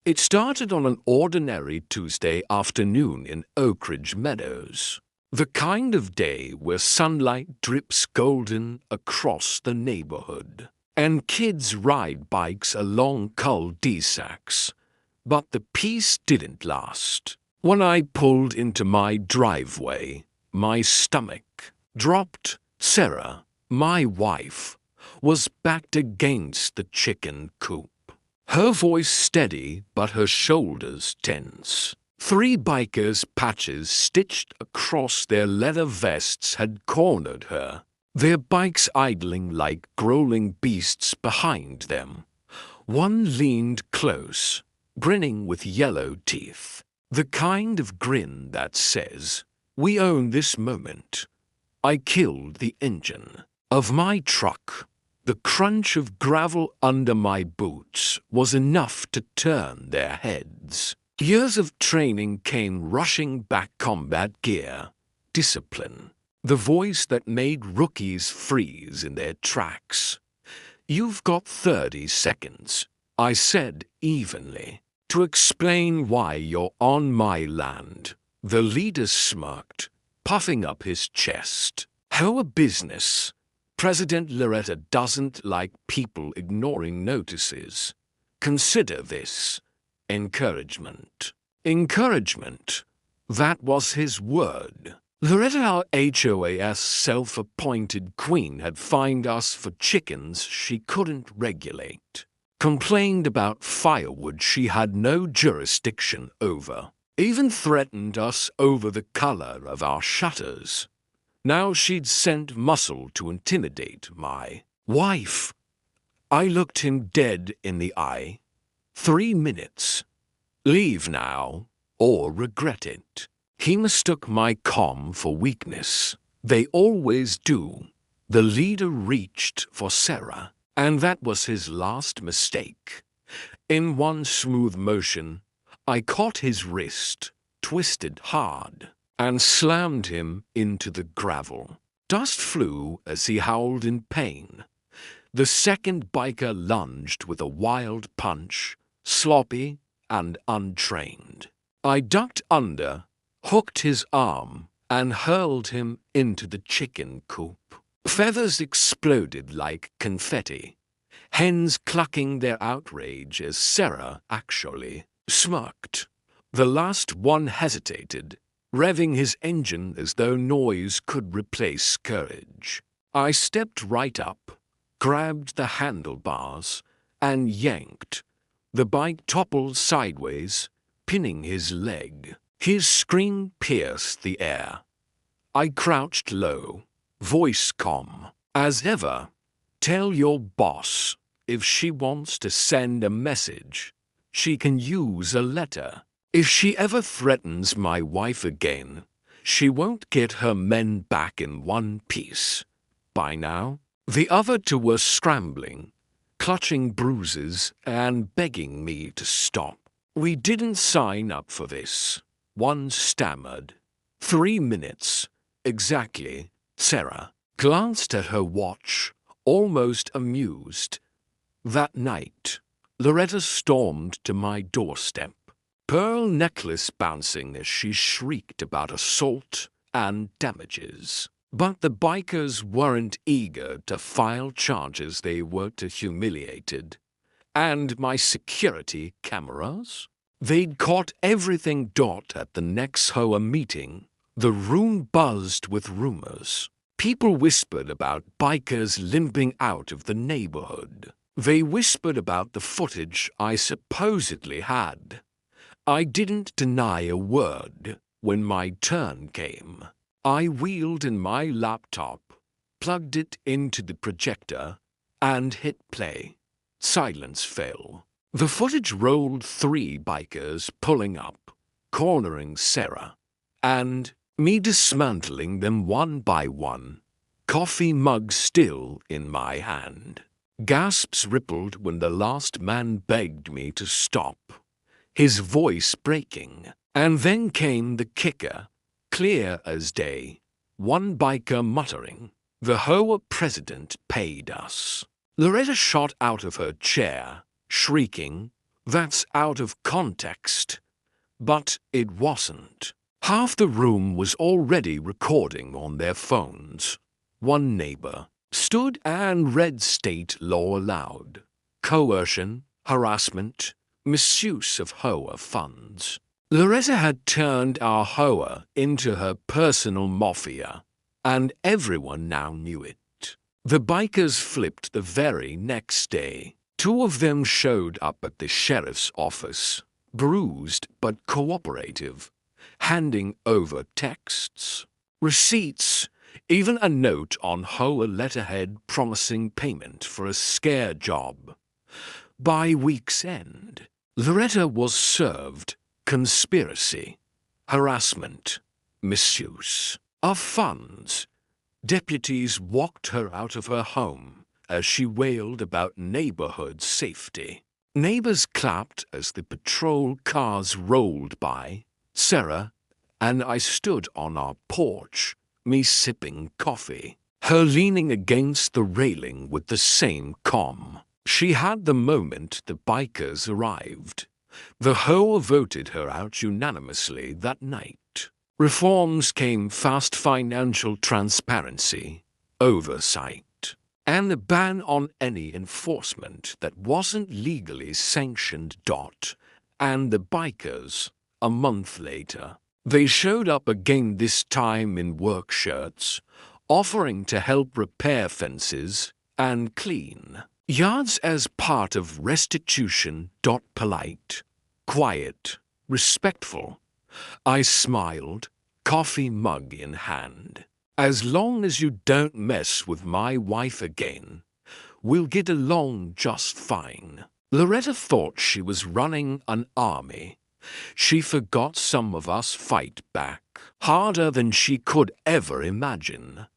It started on an ordinary Tuesday afternoon in Oak Ridge Meadows, the kind of day where sunlight drips golden across the neighborhood, and kids ride bikes along cul-de-sacs. But the peace didn't last. When I pulled into my driveway, my stomach dropped. Sarah, my wife, was backed against the chicken coop. Her voice steady, but her shoulders tense. 3 bikers' patches stitched across their leather vests had cornered her, their bikes idling like growling beasts behind them. One leaned close, grinning with yellow teeth, the kind of grin that says, "We own this moment." I killed the engine of my truck. The crunch of gravel under my boots was enough to turn their heads. Years of training came rushing back: combat gear, discipline, the voice that made rookies freeze in their tracks. "You've got 30 seconds, I said evenly, "to explain why you're on my land." The leader smirked, puffing up his chest. "HOA business. President Loretta doesn't like people ignoring notices. Consider this. Encouragement." Encouragement. That was his word. Loretta, our HOA's self-appointed queen, had fined us for chickens she couldn't regulate, complained about firewood she had no jurisdiction over, even threatened us over the color of our shutters. Now she'd sent muscle to intimidate my wife. I looked him dead in the eye. 3 minutes. Leave now, or regret it. He mistook my calm for weakness. They always do. The leader reached for Sarah, and that was his last mistake. In one smooth motion, I caught his wrist, twisted hard, and slammed him into the gravel. Dust flew as he howled in pain. The second biker lunged with a wild punch, sloppy and untrained. I ducked under, hooked his arm, and hurled him into the chicken coop. Feathers exploded like confetti, hens clucking their outrage as Sarah actually smirked. The last one hesitated, revving his engine as though noise could replace courage. I stepped right up, grabbed the handlebars, and yanked. The bike toppled sideways, pinning his leg. His scream pierced the air. I crouched low, voice calm. "As ever, tell your boss if she wants to send a message, she can use a letter. If she ever threatens my wife again, she won't get her men back in one piece." By now, the other 2 were scrambling, clutching bruises and begging me to stop. "We didn't sign up for this," one stammered. 3 minutes, exactly. Sarah glanced at her watch, almost amused. That night, Loretta stormed to my doorstep, pearl necklace bouncing as she shrieked about assault and damages. But the bikers weren't eager to file charges. They were too humiliated. And my security cameras? They'd caught everything. At the next HOA meeting, the room buzzed with rumors. People whispered about bikers limping out of the neighborhood. They whispered about the footage I supposedly had. I didn't deny a word. When my turn came, I wheeled in my laptop, plugged it into the projector, and hit play. Silence fell. The footage rolled: 3 bikers pulling up, cornering Sarah, and me dismantling them one by one, coffee mug still in my hand. Gasps rippled when the last man begged me to stop, his voice breaking. And then came the kicker, clear as day. One biker muttering, "The HOA president paid us." Loretta shot out of her chair, shrieking, That's out of context. But it wasn't. Half the room was already recording on their phones. One neighbor stood and read state law aloud. Coercion, harassment, misuse of HOA funds. Loretta had turned our HOA into her personal mafia, and everyone now knew it. The bikers flipped the very next day. Two of them showed up at the sheriff's office, bruised but cooperative, handing over texts, receipts, even a note on HOA letterhead promising payment for a scare job. By week's end, Loretta was served conspiracy, harassment, misuse of funds. Deputies walked her out of her home as she wailed about neighborhood safety. Neighbors clapped as the patrol cars rolled by. Sarah and I stood on our porch, me sipping coffee, her leaning against the railing with the same calm. She had the moment the bikers arrived. The HOA voted her out unanimously that night. Reforms came: fast financial transparency, oversight, and the ban on any enforcement that wasn't legally sanctioned. And the bikers, a month later, they showed up again, this time in work shirts, offering to help repair fences and clean yards as part of restitution. Polite, quiet, respectful. I smiled, coffee mug in hand. As long as you don't mess with my wife again, we'll get along just fine. Loretta thought she was running an army. She forgot some of us fight back harder than she could ever imagine.